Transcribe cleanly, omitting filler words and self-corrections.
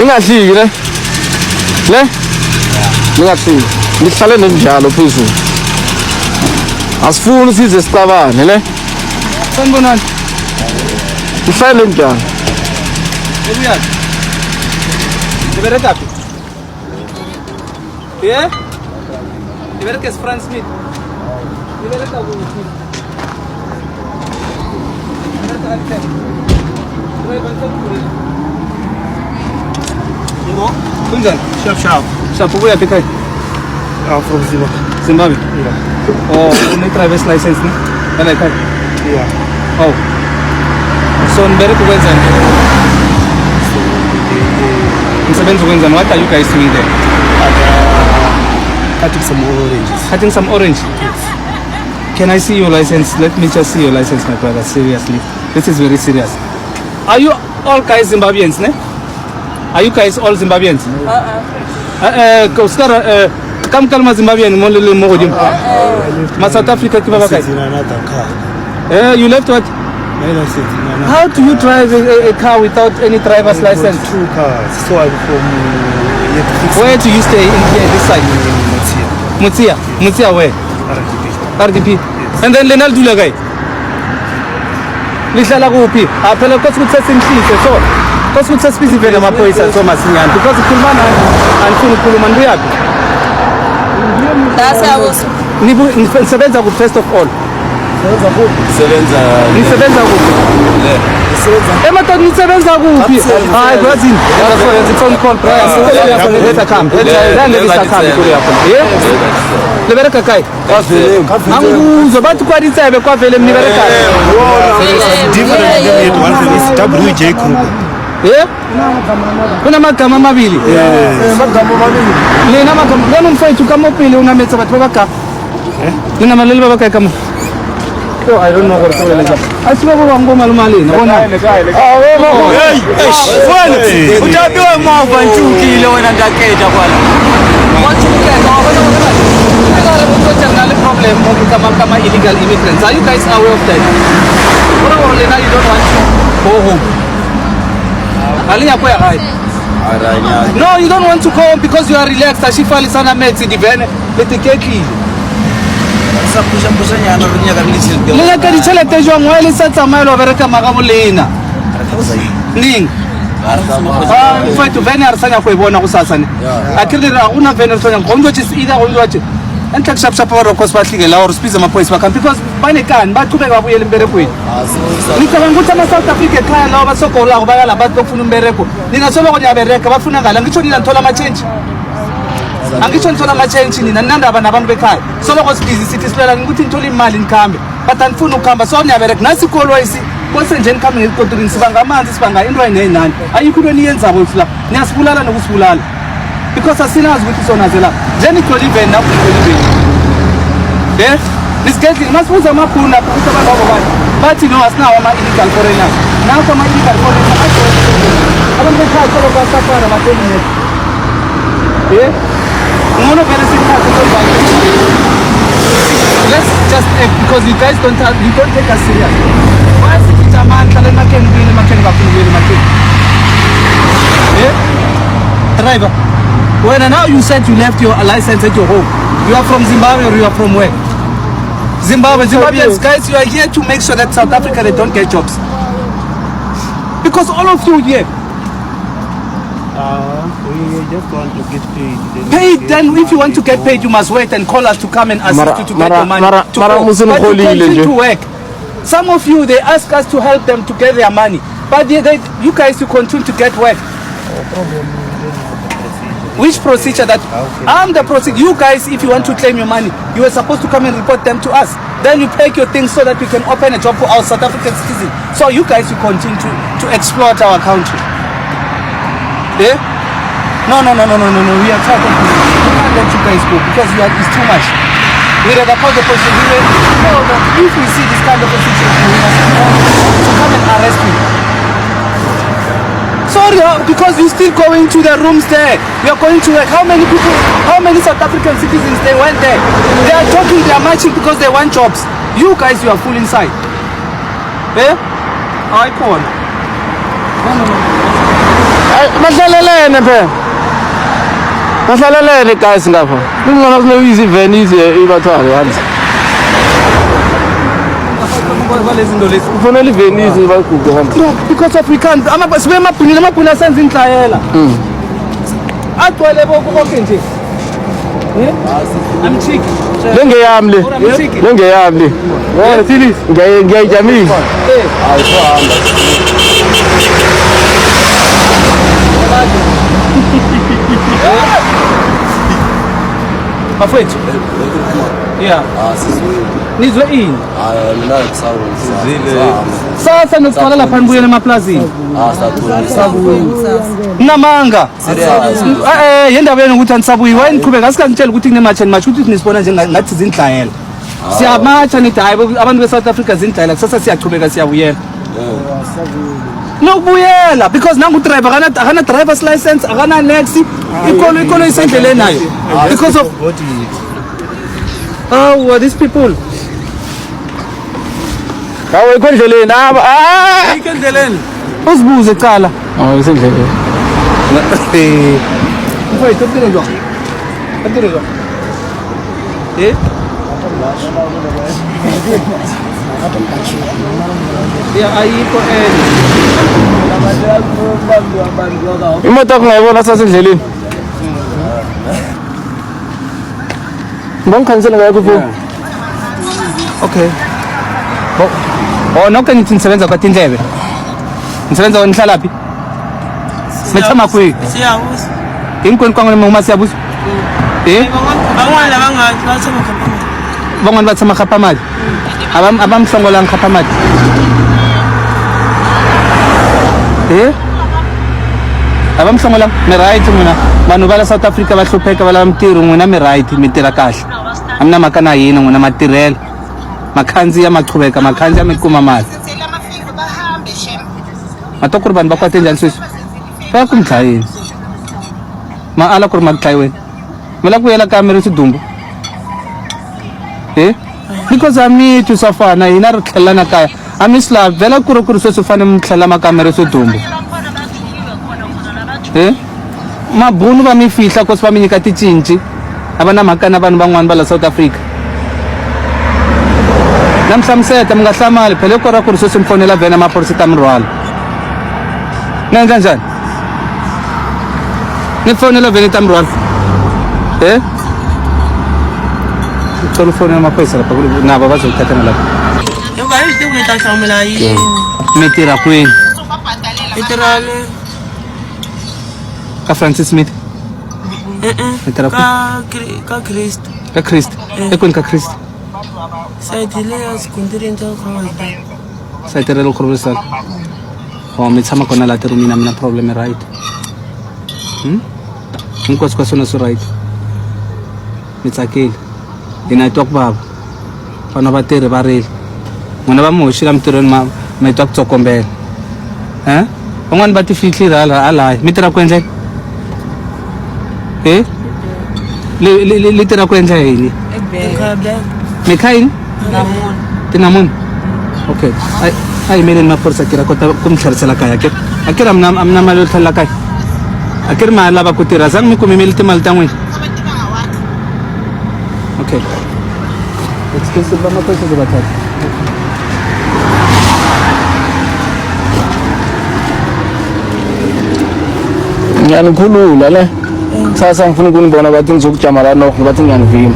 Ningadliki le. Le? Ningadliki. Nihlale nenjalo phezulu. Asifuni size sicabane le. Sanibonani. Nihlale njalo. Ebuyaphi? Niberekaphi? Yeah? Nibereka Frank Smith. Nibereka kuphi? Nibereka Alfred. Yebo. Kunjani? Sharp. Shapho uyaphi ekhaya? From Zimbabwe. Zimbabwe. Yeah. Oh, une-driver's license ne? Yala ekhaya? Yeah. Oh. So nibereka ukwenzani? Msebenzi ukwenzani? What are you guys doing there? Cutting some oranges. Cutting some orange? Can I see your license? Let me just see your license, my brother. Seriously. This is very serious. Are you all guys Zimbabweans, ne? Are you guys all Zimbabweans? Come kalma Zimbabwean mo le mo godimo. Ma South Africa ke ba ba kae? In another car. You left what? How do you drive a car without any driver's license? Two cars. So I'm from Where do you stay in here, this side? Mutia. Mutia where? RDP. And then Lenal dula guy. Lihlala kuphi? Phela because kusesimhlise so. Because kusesibhizi vele amaphoyisa so masinyana because ukhuluma nani? Anifuni ukukhuluma ndiyaphi? Nisebenza ku first of all. Nisebenza kuphi? Ematoni nisebenza kuphi? Hayi brazil. Yenza phone call prior. Let's come. Let's come kule yapho. Yeah? Libereka kai. Anguzwe bathi kwaditsebe kwavele mnibereka. WJ Kruger. Yeah? Kuna magama amabili. Magama amabili. Lena magama. Lena mfowethu kama uphile unametsa batho babaka. Lena maleli babaka kama. So I don't know what to tell you. Asiba baba ngoma lumalini. Bona. Hey, fwana. Utabiwa mava nchukile wena ndaketa kwala. Problem kama illegal immigrants. Are you guys aware of that? You don't want to go home. No, you don't want to go home because you are relaxed. Ashifali sana meti divene letikeki. Lena ka ditšhelete jwang wa le sa tsamaelo bereka magamo lena. Ning. Mfowethu vene a re sanya go e bona go sasane. A ke re ra una vene re sanya go ntse tse ida go ntse. Enhle kushapshap ba cross bahlike la or spiza amaphoyisa bakhambi because banekani baqhubeka babuyela emberekweni. Ngicabanga ukuthi ama South Africa ekhaya lawo basogola go bayala bathi bafuna umbereko. Ningasoba ko nyabereka bafuna ngala ngitsho nina nthola ama change. Angitsho nthola ama change nina ninandaba nabantu bekhaya. Soba ko sibizi sithi silela ukuthi nthola imali nikhambe. But anifuna ukukhamba so nyabereka nasikolwa isi kose nje nikhambe ngekontrini sibanga amanzi sibanga into ayinenani. Ayikho into eniyenzabo la. Niyasibulala nokusibulala. Because asinazi ukuthi sonazela jeni Coliven na Coliven eh nisikhethi masibuza amakhulu lapho ukuthi abantu babo bathi no asinawo ama illegal foreigners naso ama illegal foreigners abantu bekhaya solo basafara batheni eh ngono vele sikhathi let's just because you guys don't take us serious why sithi amandla lemakeni kakhulu makeni eh driver. When now you said you left your license at your home. You are from Zimbabwe or you are from where? Zimbabweans, guys, you are here to make sure that South Africa, they don't get jobs. Because all of you here. We just want to get paid. Paid, then if you want to get paid, you must wait and call us to come and assist you to get your money. But you continue to work. Some of you, they ask us to help them to get their money. But you guys, you continue to get work. Which procedure that I'm the procedure. You guys, if you want to claim your money, you were supposed to come and report them to us. Then you take your things so that we can open a job for our South African citizens. So you guys, you continue to exploit our country. Yeah? No. We are talking. We can't let you guys go because it's too much. We rather call the police. If we see this kind of a situation, we must come and arrest you. Sorry, because you're still going to the rooms there. You're going to work. How many people, how many South African citizens, they went there? They are talking, they are marching because they want jobs. You guys, you are full inside. Eh? I call. No. Mahlalelene phela. Mahlalelene guys ngapha. Kungona kunoyizi van izi ibathwale hansi. Kwalezinto lezi. Kufanele ivenizi bagugu hansi. Because of we can't sibe amabhuni asenza inhlayela. Agcwele bonke nje. I'm cheeky. Lengeyami le. Lengeyami le. Wena Phyllis, ngiyayijamisa. Awuhamba. Afethu. Yeah. Nizwe ini? Mina kusawuzile. Sasa nokuqala lapha nibuyele emaplazini. Namanga. Yendaba yenu ukuthi anisabuyi wena niqhubeka asikangitshela ukuthi kunematsha nimatsha ukuthi nisibona ngathi zinhlayela. Siyamatsha nithi hayi abantu beSouth Africa zinhlayela kusasa siyaqhubeka siyabuyela. Nokubuyela because nangu driver akana driver's license akana next ikolo isendleleni nayo because of these people. Hawe kwendleleni Ikendleleni. Usibuze cala. Isendleleni. Mfowethu uphile njani? Uphile njani? Ya ayikho imoto ngiyayibona sasendleleni. Ngikhansela ngayo kuphi? Okay. Nokho nithi nisebenza kwaTindlebe. Nisebenza nihlala phi? Sithama kwi. Siyabuza. Ingikweni kwangona uma siyabuza. Bangwana bangathi bathama khaphamali. Bangwana bathama khaphamali. Abamhlongola ngikhaphamali. Abamhlongola me right mina. Vanhu va la South Africa va hlupheka va lava mintirho n'wina mi right mi tirha kahle. Amina mhaka na hina n'wina matirhela. Makhandziya maqhubeka makhandziya mi kuma mali. Matwa ku ri vanhu va kwate njhani sweswi? Va ya ku mi dlayeni. Ma ala ku ri ma ku dlayiweni. Mi lava ku yela ka mi ri swidumbu. Because ami tu safana hina ri tlhelana kaya. Ami swi vela ku ri sweswi fane mi tlhela makamere swidumbu. Mabunu va mi fihla ku va mi nyika ticinci. A va na mhaka na vanhu van'wana va la South Africa. Na mi hlamuseta mi nga hlamali phela ku ra ku ri sweswi mi fonela vhena maphorisa ta mi rhwala. Ni endla njhani? Ni fonela vhena ta mi rhwala. Fonela maphorisa lapha na va bazothatha na lapha. Emva hizi ngita hlamula yini? Mi tirha kwini? Itirale. Ka Francis Smith. Mi tirha kwini? Ka Kristo. Ka Kristo. Ekwini ka Kristo. Sayidile asikundiri nto khawata. Sayitirela ukhulumisana. Mi tshama kona la tirumina mina problem right. Hinkwaswo ka swona swi right. Mi tsakile. Hina twa ku bava. Vana va tirhi va rili. N'wina va mi hoxile mintirhweni ma twa ku tsokombela. Van'wani va ti fihlile halaya. Mi tirha ku endla li tirha ku endla yini? Mi kha yini? Tinamoni. Okay. Ai yimele maphorisa kira kota ku mi tlherisela kaya ke. Akiri a mi na mali yo tlhelela kaya. Akiri ma lava ku tirha zangi mi kumimeli timali ta n'wina. Okay. Excuse me, maphorisa ku va thatha. Ngiyanikhulula le. Sasa ngifuna ukunibona bathi ngizokujama la nokho bathi ngiyanivima.